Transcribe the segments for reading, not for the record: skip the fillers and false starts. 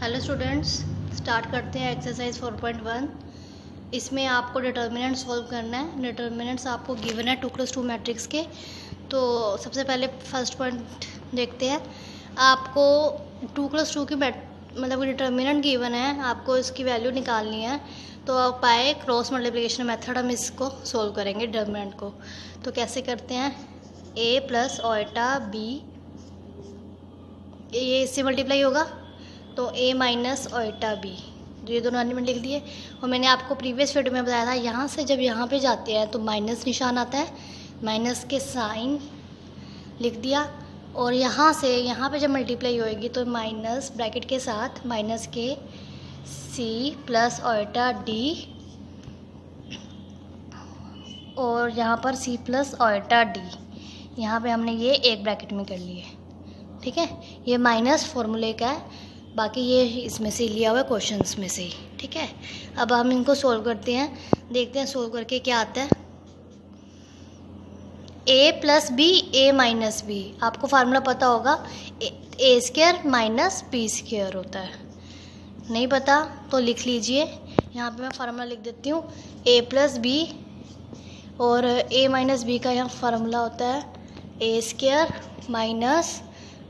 Hello students, start करते हैं exercise 4.1। इसमें आपको डिटर्मिनेंट सॉल्व करना है। डिटर्मिनेंट्स आपको गिवन है 2+2 मैट्रिक्स के। तो सबसे पहले फर्स्ट पॉइंट देखते हैं। आपको 2+2 की मतलब डिटर्मिनेंट गिवन है, आपको इसकी वैल्यू निकालनी है। तो आप आए क्रॉस मल्टीप्लिकेशन मेथड हम इसको सोल्व करेंगे डिटर्मिनेंट को। तो कैसे करते हैं, a प्लस ओएटा b, ये इससे मल्टीप्लाई होगा तो a माइनस ओएटा b, ये दोनों एलिमेंट लिख दिए। और मैंने आपको प्रीवियस वीडियो में बताया था, यहाँ से जब यहाँ पे जाते हैं तो माइनस निशान आता है, माइनस के साइन लिख दिया। और यहाँ से यहाँ पे जब मल्टीप्लाई होएगी तो माइनस ब्रैकेट के साथ माइनस के c प्लस ओएटा d, और यहाँ पर c प्लस ओएटा d, यहाँ पे हमने ये एक ब्रैकेट में कर लिए। ठीक है, ये माइनस फॉर्मूले का है, बाकी ये इसमें से लिया हुआ है क्वेश्चंस में से ही। ठीक है, अब हम इनको सोल्व करते हैं, देखते हैं सोल्व करके क्या आता है। a plus B, a minus B, आपको फार्मूला पता होगा, a square minus B square होता है। नहीं पता तो लिख लीजिए, यहाँ पे मैं फार्मूला लिख देती हूँ, a प्लस बी और a माइनस बी का यहाँ फार्मूला होता है a square minus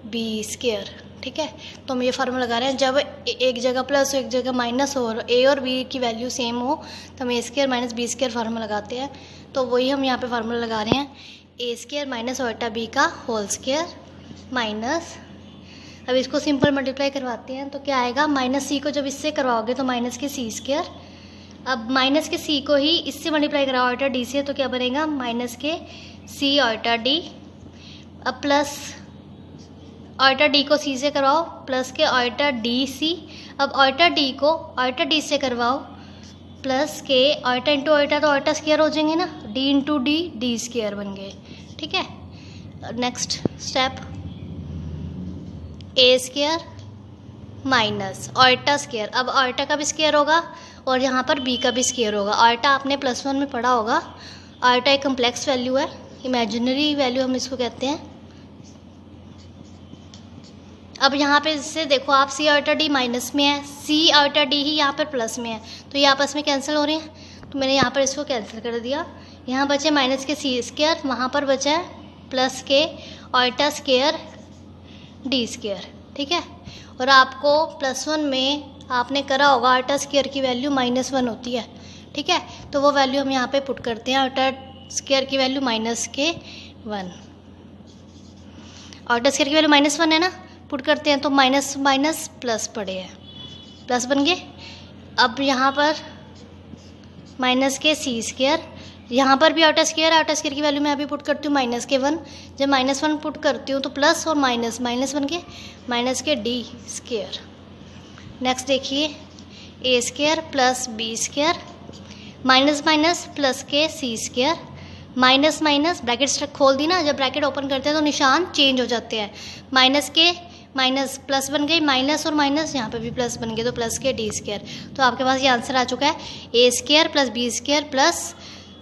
B square. ठीक है, तो हम ये फार्मूला लगा रहे हैं, जब एक जगह प्लस हो एक जगह माइनस हो और a और b की वैल्यू सेम हो तो हम a square minus B square formula लगाते हैं। तो वही हम यहाँ पे फार्मूला लगा रहे हैं, a स्क्वायर माइनस ओएटा b का होल स्क्वायर माइनस, अब इसको सिंपल मल्टीप्लाई करवाते हैं तो क्या आएगा, माइनस c को जब इससे करवाओगे तो माइनस के c स्क्वायर, अब माइनस के c को ही इससे मल्टीप्लाई कराओ ओएटा d से तो क्या बनेगा, माइनस के c ओएटा d, अब प्लस ओएटा डी को सी से करवाओ प्लस के ओएटा डी सी, अब ओएटा डी को ओएटा डी से करवाओ प्लस के ओएटा इंटू ओएटा तो ओएटा स्क्वायर हो जाएंगे ना, D into D, D square बन गए। ठीक है, नेक्स्ट स्टेप, ए स्क्वायर माइनस ओएटा स्क्वायर, अब ओएटा का भी स्क्वायर होगा और यहाँ पर बी का भी स्क्वायर होगा। ओएटा आपने +1 में पढ़ा होगा, ओएटा एक कम्प्लेक्स वैल्यू है, इमेजिनरी वैल्यू हम इसको कहते हैं। अब यहाँ पे इससे देखो आप सी ओएटा डी माइनस में है, सी ओएटा डी ही यहाँ पर प्लस में है, तो ये आपस में कैंसिल हो रहे हैं, तो मैंने यहाँ पर इसको कैंसिल कर दिया। यहाँ बचे माइनस के सी स्क्वायर, वहाँ पर बचा है प्लस के ओएटा स्क्वायर डी स्क्वायर। ठीक है, और आपको +1 में आपने करा होगा ओएटा स्क्वायर की वैल्यू -1 होती है। ठीक है, तो वो वैल्यू हम यहाँ पे पुट करते हैं, ओएटा स्क्वायर की वैल्यू -1, ओएटा स्क्वायर की वैल्यू -1 है ना, पुट करते हैं तो माइनस माइनस प्लस पड़े हैं, प्लस बन गए। अब यहाँ पर माइनस के सी स्क्वायर, यहाँ पर भी ओएटा स्क्वायर की वैल्यू मैं अभी पुट करती हूँ -1, जब -1 पुट करती हूँ तो प्लस और माइनस माइनस बन गए, माइनस के डी स्क्वायर। नेक्स्ट देखिए, A square plus B square minus minus plus के C square, minus minus bracket खोल दी ना, जब ब्रैकेट ओपन करते हैं तो निशान चेंज हो जाते हैं, माइनस के माइनस प्लस बन गई, माइनस और माइनस यहाँ पे भी प्लस बन गए, तो प्लस के डी स्क्वायर। तो आपके पास ये आंसर आ चुका है, A square plus B square plus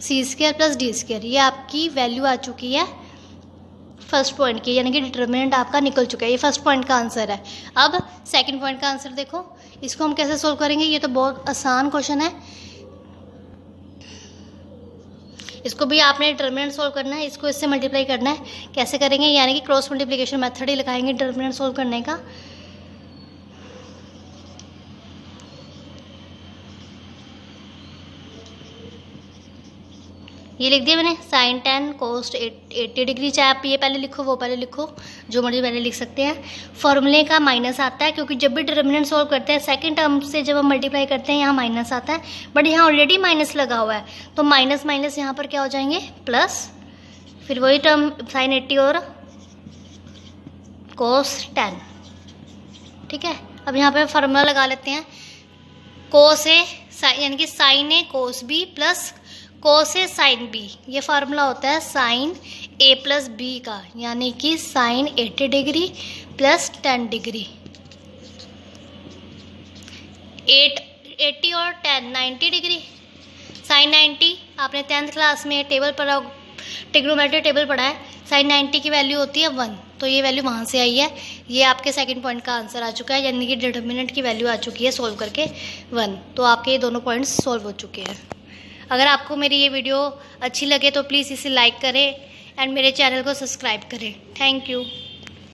C square plus D square, ये आपकी वैल्यू आ चुकी है फर्स्ट पॉइंट की, यानी कि डिटर्मिनेंट आपका निकल चुका है। ये फर्स्ट पॉइंट का आंसर है। अब सेकंड पॉइंट का आंसर देखो, इसको हम कैसे सोल्व करेंगे, ये तो बहुत आसान क्वेश्चन है, इसको भी आपने डिटर्मिनेंट सोल्व करना है, इसको इससे मल्टीप्लाई करना है। कैसे करेंगे, यानी कि क्रॉस मल्टीप्लिकेशन मेथड ही लगाएंगे डिटर्मिनेंट सोल्व करने का। ये लिख दिया मैंने, साइन 10 कोस्ट 80 डिग्री, चाहे आप ये पहले लिखो वो पहले लिखो, जो मर्जी पहले लिख सकते हैं। फॉर्मूले का माइनस आता है, क्योंकि जब भी डिटर्मिनेंट सोल्व करते हैं सेकंड टर्म से जब हम मल्टीप्लाई करते हैं यहाँ माइनस आता है, बट यहाँ ऑलरेडी माइनस लगा हुआ है, तो माइनस माइनस यहाँ पर क्या हो जाएंगे, प्लस, फिर वही टर्म साइन 80 और कोस 10। ठीक है, अब यहाँ पर फार्मूला लगा लेते हैं, कोस ए यानी कि साइन ए कोस बी प्लस कोस ए साइन बी, ये फार्मूला होता है साइन ए प्लस बी का, यानी कि साइन 80 डिग्री प्लस 10 डिग्री, 80 और 10 90 डिग्री, साइन 90 आपने 10th क्लास में टेबल पढ़ा, ट्रिग्नोमेट्री टेबल पढ़ा है, साइन 90 की वैल्यू होती है 1, तो ये वैल्यू वहाँ से आई है। ये आपके सेकंड पॉइंट का आंसर आ चुका है, यानी कि डिटर्मिनेंट की वैल्यू आ चुकी है सॉल्व करके 1। तो आपके ये दोनों पॉइंट्स सॉल्व हो चुके हैं। अगर आपको मेरी ये वीडियो अच्छी लगे तो प्लीज़ इसे लाइक करें एंड मेरे चैनल को सब्सक्राइब करें। Thank you.